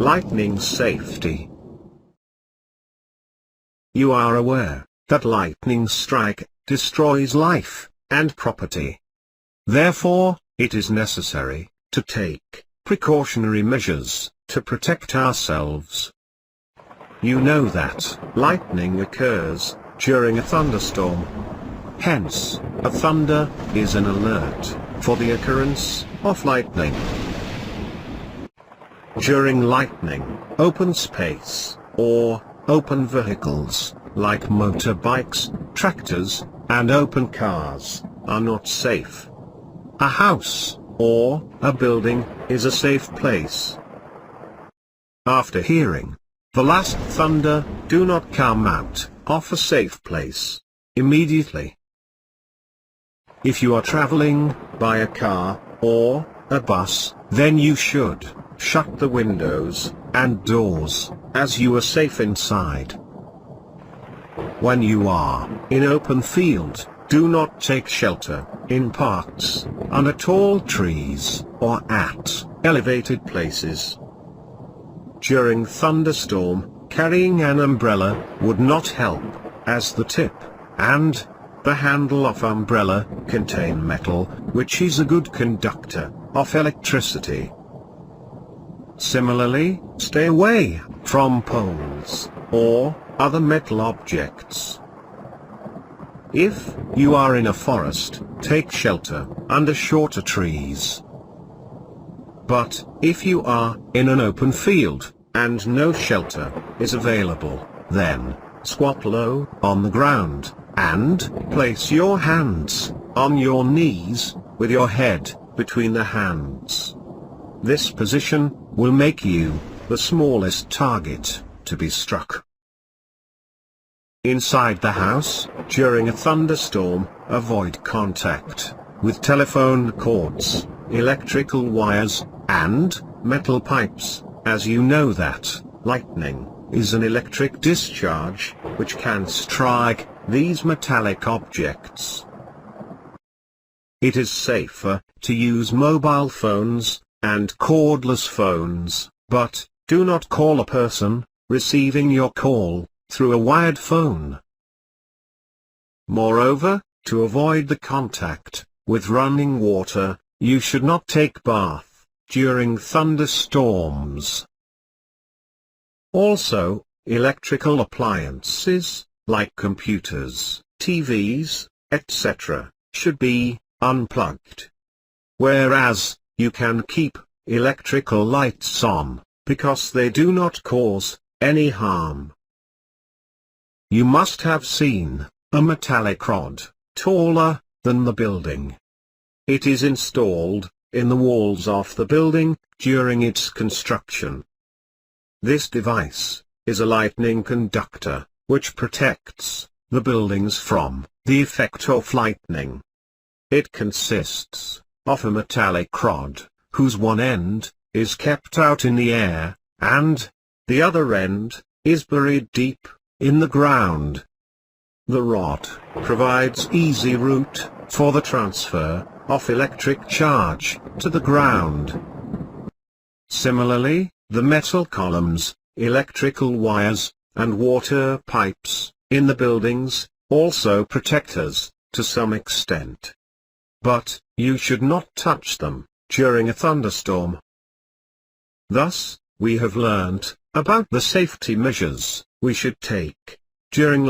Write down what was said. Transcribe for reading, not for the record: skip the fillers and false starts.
Lightning safety. You are aware that lightning strike destroys life and property. Therefore, it is necessary to take precautionary measures to protect ourselves. You know that lightning occurs during a thunderstorm. Hence, a thunder is an alert for the occurrence of lightning. During lightning, open space, or open vehicles, like motorbikes, tractors, and open cars, are not safe. A house, or a building, is a safe place. After hearing the last thunder, do not come out of a safe place immediately. If you are traveling by a car, or a bus, then you should shut the windows and doors, as you are safe inside. When you are in open field, do not take shelter in parks, under tall trees, or at elevated places. During thunderstorm, carrying an umbrella would not help, as the tip and the handle of umbrella contain metal, which is a good conductor of electricity. Similarly, stay away from poles or other metal objects. If you are in a forest, take shelter under shorter trees. But if you are in an open field and no shelter is available, then squat low on the ground and place your hands on your knees with your head between the hands. This position will make you the smallest target to be struck. Inside the house, during a thunderstorm, avoid contact with telephone cords, electrical wires, and metal pipes, as you know that lightning is an electric discharge which can strike these metallic objects. It is safer to use mobile phones and cordless phones, but do not call a person receiving your call through a wired phone. Moreover, to avoid the contact with running water, you should not take bath during thunderstorms. Also, electrical appliances, like computers, TVs, etc., should be unplugged. Whereas, you can keep electrical lights on, because they do not cause any harm. You must have seen a metallic rod, taller than the building. It is installed in the walls of the building during its construction. This device is a lightning conductor, which protects the buildings from the effect of lightning. It consists of a metallic rod, whose one end is kept out in the air, and the other end is buried deep in the ground. The rod provides easy route for the transfer of electric charge to the ground. Similarly, the metal columns, electrical wires, and water pipes in the buildings also protect us to some extent. But you should not touch them during a thunderstorm. Thus, we have learnt about the safety measures we should take during